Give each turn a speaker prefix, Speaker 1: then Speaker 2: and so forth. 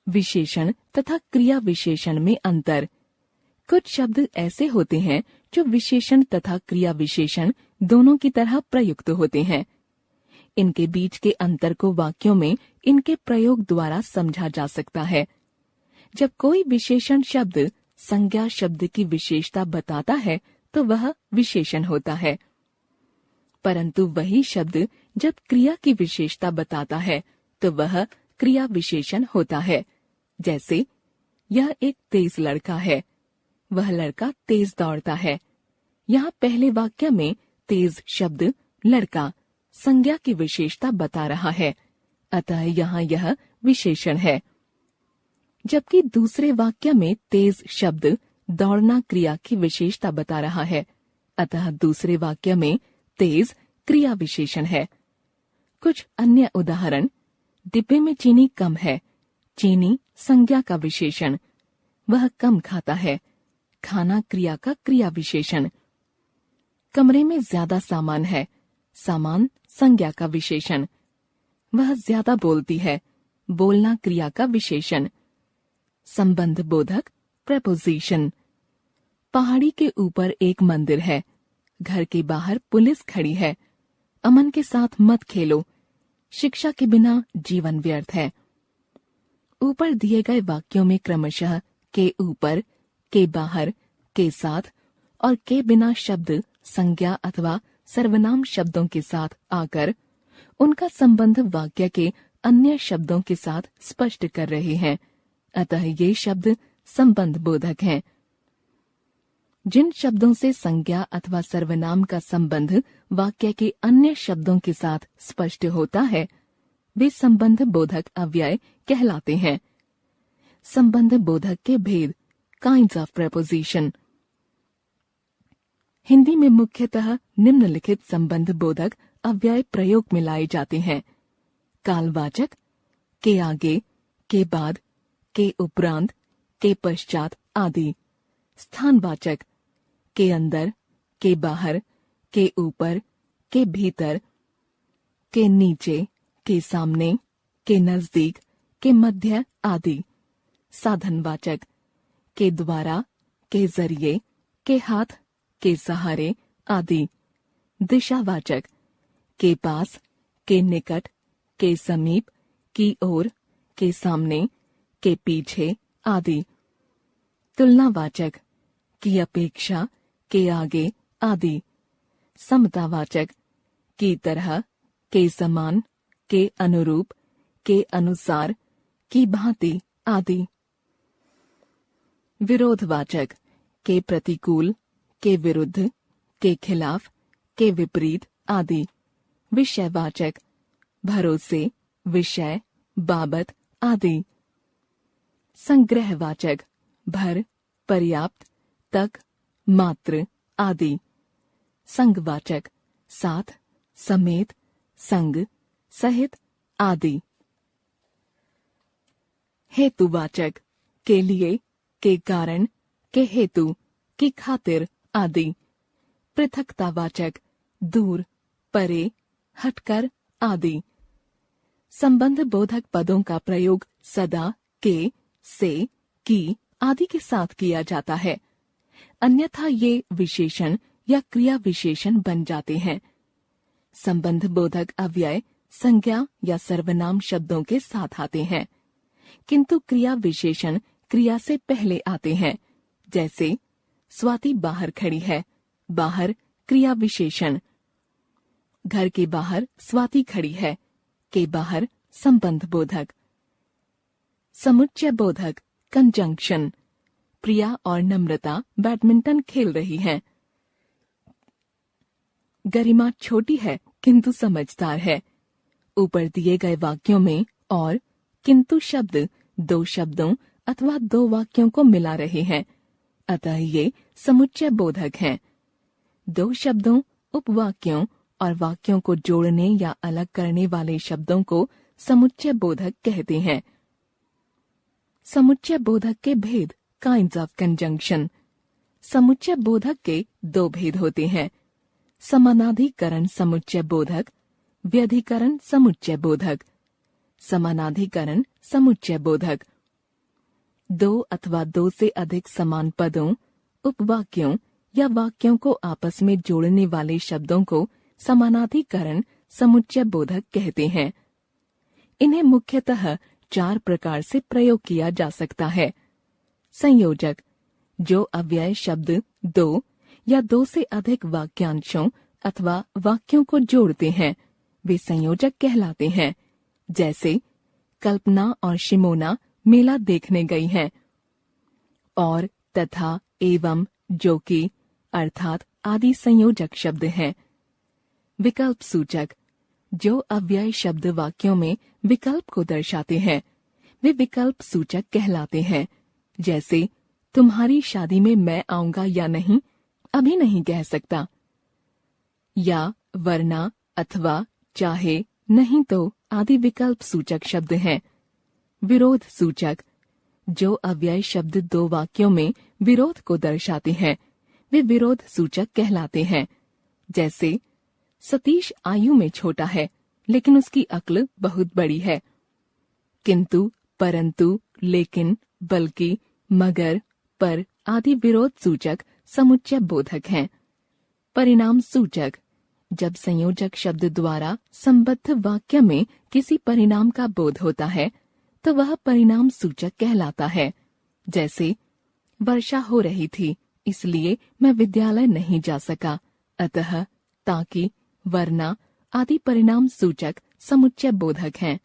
Speaker 1: विशेषण तथा क्रिया विशेषण में अंतर। कुछ शब्द ऐसे होते हैं जो विशेषण तथा क्रिया विशेषण दोनों की तरह प्रयुक्त होते हैं। इनके बीच के अंतर को वाक्यों में इनके प्रयोग द्वारा समझा जा सकता है। जब कोई विशेषण शब्द संज्ञा शब्द की विशेषता बताता है तो वह विशेषण होता है, परंतु वही शब्द जब क्रिया की विशेषता बताता है तो वह क्रिया विशेषण होता है। जैसे, यह एक तेज लड़का है, वह लड़का तेज दौड़ता है। यहाँ पहले वाक्य में तेज शब्द लड़का संज्ञा की विशेषता बता रहा है, अतः यहाँ यह विशेषण है। जबकि दूसरे वाक्य में तेज शब्द दौड़ना क्रिया की विशेषता बता रहा है, अतः दूसरे वाक्य में तेज क्रिया विशेषण है। कुछ अन्य उदाहरण, डिब्बे में चीनी कम है, चीनी संज्ञा का विशेषण, वह कम खाता है, खाना क्रिया का क्रिया विशेषण। कमरे में ज्यादा सामान है, सामान संज्ञा का विशेषण। वह ज्यादा बोलती है, बोलना क्रिया का विशेषण। संबंध बोधक प्रेपोजिशन। पहाड़ी के ऊपर एक मंदिर है, घर के बाहर पुलिस खड़ी है, अमन के साथ मत खेलो, शिक्षा के बिना जीवन व्यर्थ है। ऊपर दिए गए वाक्यों में क्रमशः के ऊपर, के बाहर, के साथ और के बिना शब्द संज्ञा अथवा सर्वनाम शब्दों के साथ आकर उनका संबंध वाक्य के अन्य शब्दों के साथ स्पष्ट कर रहे हैं, अतः ये शब्द संबंध बोधक हैं। जिन शब्दों से संज्ञा अथवा सर्वनाम का संबंध वाक्य के अन्य शब्दों के साथ स्पष्ट होता है वे संबंध बोधक अव्यय कहलाते हैं। संबंध बोधक के भेद, काइंड्स ऑफ प्रेपोजिशन। हिंदी में मुख्यतः निम्नलिखित संबंध बोधक अव्यय प्रयोग में लाए जाते हैं: कालवाचक, के आगे, के बाद, के उपरांत, के पश्चात आदि। स्थानवाचक, के अंदर, के बाहर, के ऊपर, के भीतर, के नीचे, के सामने, के नजदीक, के मध्य आदि। साधनवाचक, के द्वारा, के जरिए, के हाथ, के सहारे आदि। दिशावाचक, के पास, के निकट, के समीप, की ओर, के सामने, के पीछे आदि। तुलनावाचक, की अपेक्षा, के आगे आदि। समतावाचक, की तरह, के समान, के अनुरूप, के अनुसार, की भांति आदि। विरोधवाचक, के प्रतिकूल, के विरुद्ध, के खिलाफ, के विपरीत आदि। विषयवाचक, भरोसे, विषय, बाबत आदि। संग्रहवाचक, भर, पर्याप्त, तक, मात्र आदि। संगवाचक, साथ, समेत, संग, सहित आदि। हेतुवाचक, के लिए, के कारण, के हेतु, की खातिर आदि। पृथकतावाचक, दूर, परे, हटकर आदि। संबंध बोधक पदों का प्रयोग सदा के, से, की आदि के साथ किया जाता है, अन्यथा ये विशेषण या क्रिया विशेषण बन जाते हैं। संबंध बोधक अव्यय संज्ञा या सर्वनाम शब्दों के साथ आते हैं, किंतु क्रिया विशेषण क्रिया से पहले आते हैं। जैसे, स्वाति बाहर खड़ी है, बाहर क्रिया विशेषण। घर के बाहर स्वाति खड़ी है, के बाहर संबंध बोधक। समुच्चय बोधक कंजंक्शन। प्रिया और नम्रता बैडमिंटन खेल रही हैं। गरिमा छोटी है किंतु समझदार है। ऊपर दिए गए वाक्यों में और किंतु शब्द दो शब्दों अथवा दो वाक्यों को मिला रहे हैं, अतः ये समुच्चय बोधक हैं। दो शब्दों, उपवाक्यों और वाक्यों को जोड़ने या अलग करने वाले शब्दों को समुच्चय बोधक कहते हैं। समुच्चय बोधक के भेद, काइंड्स ऑफ कंजंक्शन। समुच्चय बोधक के दो भेद होते हैं: समानाधिकरण समुच्चय बोधक, व्यधिकरण समुच्चय बोधक। समानाधिकरण समुच्चय बोधक दो अथवा दो से अधिक समान पदों, उपवाक्यों या वाक्यों को आपस में जोड़ने वाले शब्दों को समानाधिकरण समुच्चय बोधक कहते हैं। इन्हें मुख्यतः 4 प्रकार से प्रयोग किया जा सकता है। संयोजक, जो अव्यय शब्द दो या दो से अधिक वाक्यांशों अथवा वाक्यों को जोड़ते हैं, वे संयोजक कहलाते हैं। जैसे कल्पना और शिमोना मेला देखने गई हैं। और, तथा, एवं, जो कि, अर्थात आदि संयोजक शब्द हैं। विकल्प सूचक, जो अव्यय शब्द वाक्यों में विकल्प को दर्शाते हैं, वे विकल्प सूचक कहलाते हैं। जैसे तुम्हारी शादी में मैं आऊंगा या नहीं, अभी नहीं कह सकता। या, वरना, अथवा, चाहे, नहीं तो आदि विकल्प सूचक शब्द हैं। विरोध सूचक, जो अव्यय शब्द दो वाक्यों में विरोध को दर्शाते हैं, वे विरोध सूचक कहलाते हैं। जैसे सतीश आयु में छोटा है लेकिन उसकी अक्ल बहुत बड़ी है। किंतु, परंतु, लेकिन, बल्कि, मगर, पर आदि विरोध सूचक समुच्चय बोधक हैं। परिणाम सूचक, जब संयोजक शब्द द्वारा संबद्ध वाक्य में किसी परिणाम का बोध होता है तो वह परिणाम सूचक कहलाता है। जैसे वर्षा हो रही थी इसलिए मैं विद्यालय नहीं जा सका, अतः, ताकि, वरना आदि परिणाम सूचक समुच्चय बोधक हैं।